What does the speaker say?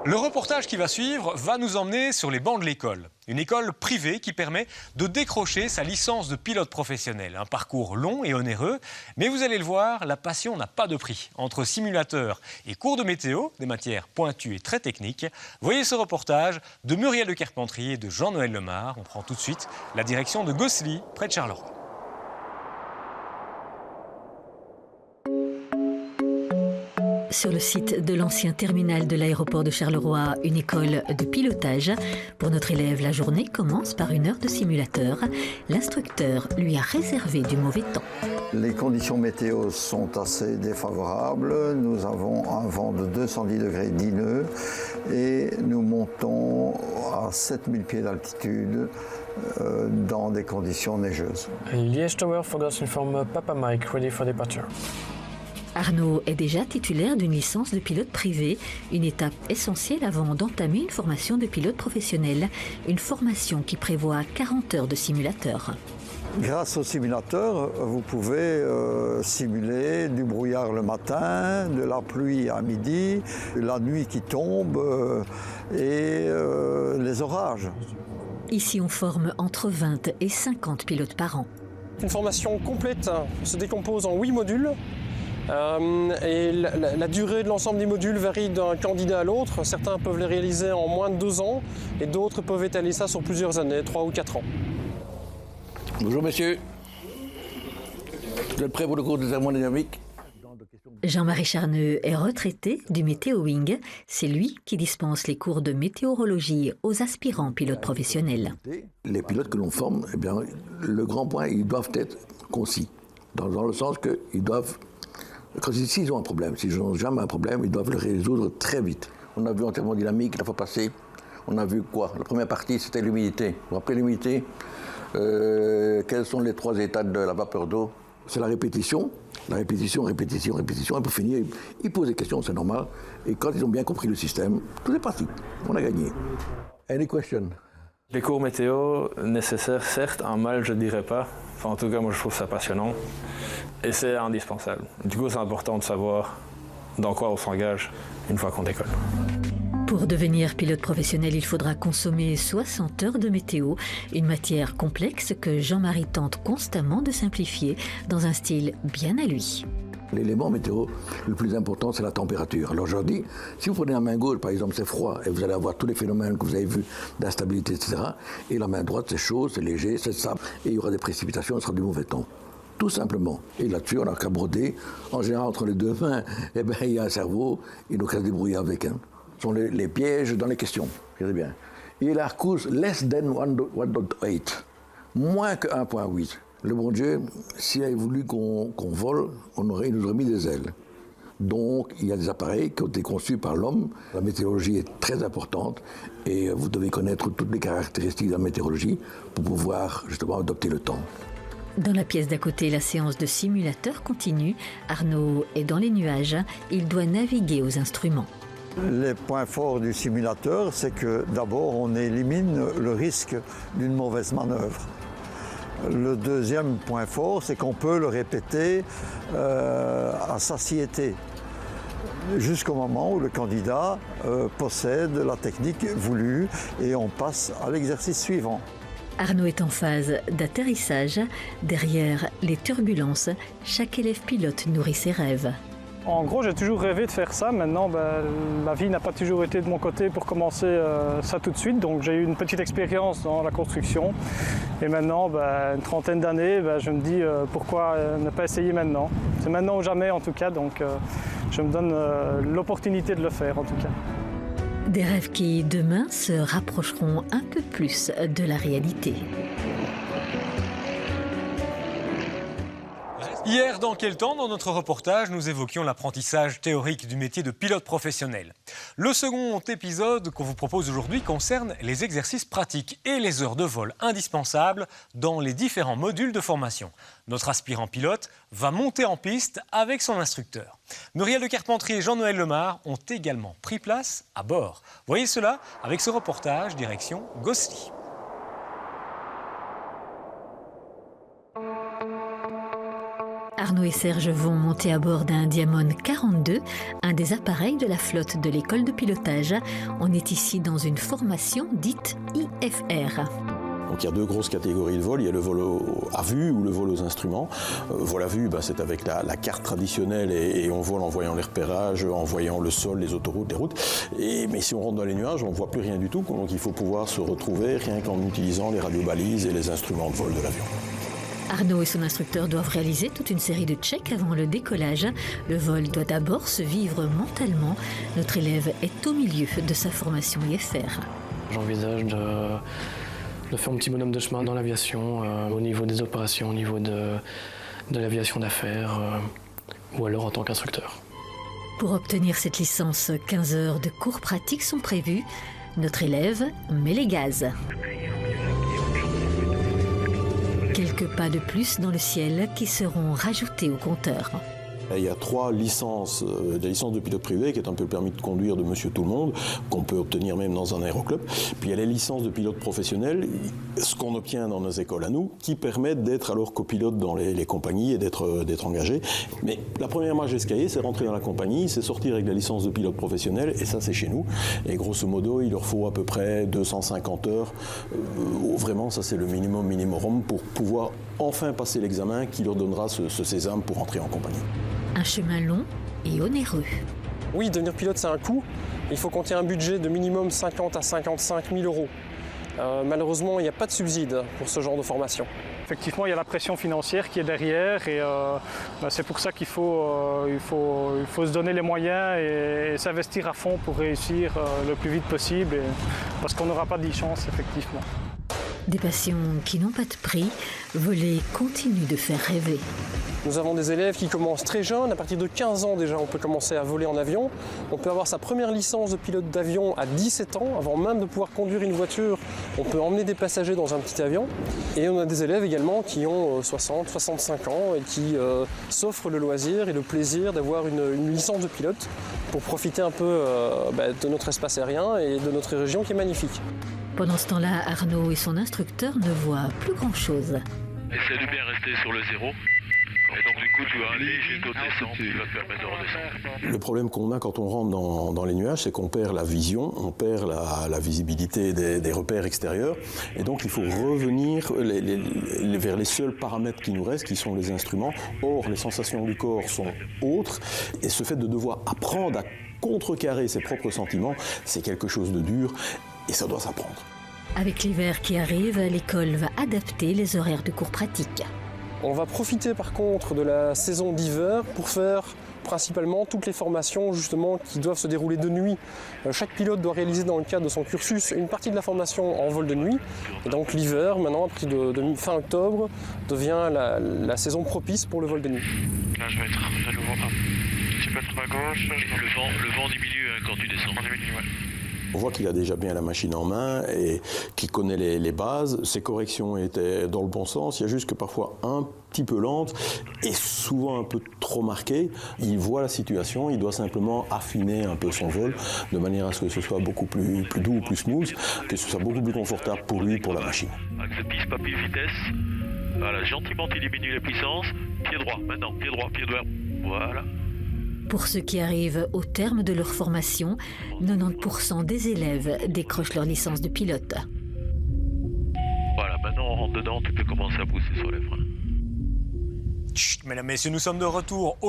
Le reportage qui va suivre va nous emmener sur les bancs de l'école. Une école privée qui permet de décrocher sa licence de pilote professionnel. Un parcours long et onéreux, mais vous allez le voir, la passion n'a pas de prix. Entre simulateurs et cours de météo, des matières pointues et très techniques, voyez ce reportage de Muriel de Carpentry et de Jean-Noël Lemar. On prend tout de suite la direction de Gosselies, près de Charleroi. Sur le site de l'ancien terminal de l'aéroport de Charleroi, une école de pilotage. Pour notre élève, la journée commence par une heure de simulateur. L'instructeur lui a réservé du mauvais temps. Les conditions météo sont assez défavorables. Nous avons un vent de 210 degrés 10 nœuds et nous montons à 7000 pieds d'altitude dans des conditions neigeuses. Liège Tower forgot inform Papa Mike, ready for departure. Arnaud est déjà titulaire d'une licence de pilote privé, une étape essentielle avant d'entamer une formation de pilote professionnel, une formation qui prévoit 40 heures de simulateur. Grâce au simulateur, vous pouvez simuler du brouillard le matin, de la pluie à midi, la nuit qui tombe et les orages. Ici, on forme entre 20 et 50 pilotes par an. Une formation complète se décompose en 8 modules. Et la durée de l'ensemble des modules varie d'un candidat à l'autre. Certains peuvent les réaliser en moins de 2 ans et d'autres peuvent étaler ça sur plusieurs années, 3 ou 4 ans. Bonjour messieurs. Vous êtes prêts pour le cours de thermodynamique? Jean-Marie Charneux est retraité du Météo Wing. C'est lui qui dispense les cours de météorologie aux aspirants pilotes professionnels. Les pilotes que l'on forme, eh bien, le grand point, ils doivent être concis. Dans le sens qu'ils doivent... S'ils ont un problème, s'ils n'ont jamais un problème, ils doivent le résoudre très vite. On a vu en thermodynamique la fois passée, on a vu quoi? La première partie, c'était l'humidité. Vous vous rappelez l'humidité? Quels sont les 3 états de la vapeur d'eau? C'est la répétition, et pour finir, ils posent des questions, c'est normal. Et quand ils ont bien compris le système, tout est parti. On a gagné. Any question? Les cours météo, nécessaires certes, un mal je dirais pas. Enfin, en tout cas, moi je trouve ça passionnant. Et c'est indispensable. Du coup, c'est important de savoir dans quoi on s'engage une fois qu'on décolle. Pour devenir pilote professionnel, il faudra consommer 60 heures de météo, une matière complexe que Jean-Marie tente constamment de simplifier dans un style bien à lui. L'élément météo le plus important, c'est la température. Alors je dis, si vous prenez la main gauche, par exemple, c'est froid, et vous allez avoir tous les phénomènes que vous avez vus d'instabilité, etc. Et la main droite, c'est chaud, c'est léger, c'est sable, et il y aura des précipitations, ce sera du mauvais temps. Tout simplement. Et là-dessus, on n'a qu'à broder. En général, entre les deux mains, eh ben, il y a un cerveau, il nous qu'à se débrouiller avec. Ce sont les pièges dans les questions. Regardez bien. Il a cause less than 1.8, moins que 1.8. Le bon Dieu, s'il avait voulu qu'on vole, il nous aurait mis des ailes. Donc, il y a des appareils qui ont été conçus par l'homme. La météorologie est très importante et vous devez connaître toutes les caractéristiques de la météorologie pour pouvoir justement adopter le temps. Dans la pièce d'à côté, la séance de simulateur continue. Arnaud est dans les nuages. Il doit naviguer aux instruments. Les points forts du simulateur, c'est que d'abord, on élimine le risque d'une mauvaise manœuvre. Le deuxième point fort, c'est qu'on peut le répéter à satiété, jusqu'au moment où le candidat possède la technique voulue et on passe à l'exercice suivant. Arnaud est en phase d'atterrissage. Derrière les turbulences, chaque élève pilote nourrit ses rêves. En gros, j'ai toujours rêvé de faire ça. Maintenant, la vie n'a pas toujours été de mon côté pour commencer ça tout de suite. Donc j'ai eu une petite expérience dans la construction. Et maintenant, une trentaine d'années, je me dis pourquoi ne pas essayer maintenant. C'est maintenant ou jamais en tout cas, donc je me donne l'opportunité de le faire en tout cas. Des rêves qui, demain, se rapprocheront un peu plus de la réalité. Hier, dans quel temps, dans notre reportage, nous évoquions l'apprentissage théorique du métier de pilote professionnel. Le second épisode qu'on vous propose aujourd'hui concerne les exercices pratiques et les heures de vol indispensables dans les différents modules de formation. Notre aspirant pilote va monter en piste avec son instructeur. Muriel de Carpentry et Jean-Noël Lemar ont également pris place à bord. Voyez cela avec ce reportage direction Gosselies. Arnaud et Serge vont monter à bord d'un Diamond 42, un des appareils de la flotte de l'école de pilotage. On est ici dans une formation dite IFR. Donc il y a deux grosses catégories de vol. Il y a le vol à vue ou le vol aux instruments. Vol à vue, c'est avec la carte traditionnelle et on vole en voyant les repérages, en voyant le sol, les autoroutes, les routes. Mais si on rentre dans les nuages, on ne voit plus rien du tout. Donc il faut pouvoir se retrouver rien qu'en utilisant les radiobalises et les instruments de vol de l'avion. Arnaud et son instructeur doivent réaliser toute une série de checks avant le décollage. Le vol doit d'abord se vivre mentalement. Notre élève est au milieu de sa formation IFR. J'envisage de faire un petit bonhomme de chemin dans l'aviation, au niveau des opérations, au niveau de l'aviation d'affaires, ou alors en tant qu'instructeur. Pour obtenir cette licence, 15 heures de cours pratiques sont prévues. Notre élève met les gaz. Quelques pas de plus dans le ciel qui seront rajoutés au compteur. Il y a 3 licences, des licences de pilote privé, qui est un peu le permis de conduire de monsieur tout le monde, qu'on peut obtenir même dans un aéroclub. Puis il y a les licences de pilote professionnel, ce qu'on obtient dans nos écoles à nous, qui permettent d'être alors copilote dans les compagnies et d'être engagé. Mais la première marche d'escalier, c'est rentrer dans la compagnie, c'est sortir avec la licence de pilote professionnel, et ça c'est chez nous. Et grosso modo, il leur faut à peu près 250 heures. Vraiment, ça c'est le minimum pour pouvoir enfin passer l'examen qui leur donnera ce sésame pour entrer en compagnie. Un chemin long et onéreux. Oui, devenir pilote, c'est un coût. Il faut compter un budget de minimum 50 à 55 000 euros. Malheureusement, il n'y a pas de subside pour ce genre de formation. Effectivement, il y a la pression financière qui est derrière et c'est pour ça qu'il faut se donner les moyens et s'investir à fond pour réussir le plus vite possible, parce qu'on n'aura pas 10 chances, effectivement. Des passions qui n'ont pas de prix, voler continue de faire rêver. Nous avons des élèves qui commencent très jeunes, à partir de 15 ans déjà on peut commencer à voler en avion. On peut avoir sa première licence de pilote d'avion à 17 ans, avant même de pouvoir conduire une voiture. On peut emmener des passagers dans un petit avion. Et on a des élèves également qui ont 60, 65 ans et qui s'offrent le loisir et le plaisir d'avoir une licence de pilote pour profiter un peu de notre espace aérien et de notre région qui est magnifique. Pendant ce temps-là, Arnaud et son instructeur ne voient plus grand-chose. Essaie de bien rester sur le zéro. Et donc du coup, tu as un léger taux de descente qui va te permettre de redescendre. Le problème qu'on a quand on rentre dans les nuages, c'est qu'on perd la vision, on perd la visibilité des repères extérieurs. Et donc il faut revenir vers les seuls paramètres qui nous restent, qui sont les instruments. Or, les sensations du corps sont autres. Et ce fait de devoir apprendre à contrecarrer ses propres sentiments, c'est quelque chose de dur et ça doit s'apprendre. Avec l'hiver qui arrive, l'école va adapter les horaires de cours pratiques. On va profiter par contre de la saison d'hiver pour faire principalement toutes les formations justement qui doivent se dérouler de nuit. Chaque pilote doit réaliser dans le cadre de son cursus une partie de la formation en vol de nuit. Et donc l'hiver, maintenant, à partir de fin octobre, devient la saison propice pour le vol de nuit. Là, je vais être à nouveau un petit peu trop à gauche. Le vent diminue quand tu descends. On voit qu'il a déjà bien la machine en main et qu'il connaît les bases. Ses corrections étaient dans le bon sens. Il y a juste que parfois un petit peu lente et souvent un peu trop marquée. Il voit la situation, il doit simplement affiner un peu son vol de manière à ce que ce soit beaucoup plus doux, plus smooth, que ce soit beaucoup plus confortable pour lui, pour la machine. Axepis, pas plus vitesse. Voilà, gentiment tu diminues la puissance. Pied droit, maintenant, pied droit. Voilà. Pour ceux qui arrivent au terme de leur formation, 90% des élèves décrochent leur licence de pilote. Voilà, maintenant on rentre dedans, tu peux commencer à pousser sur les freins. Chut, mesdames, messieurs, nous sommes de retour.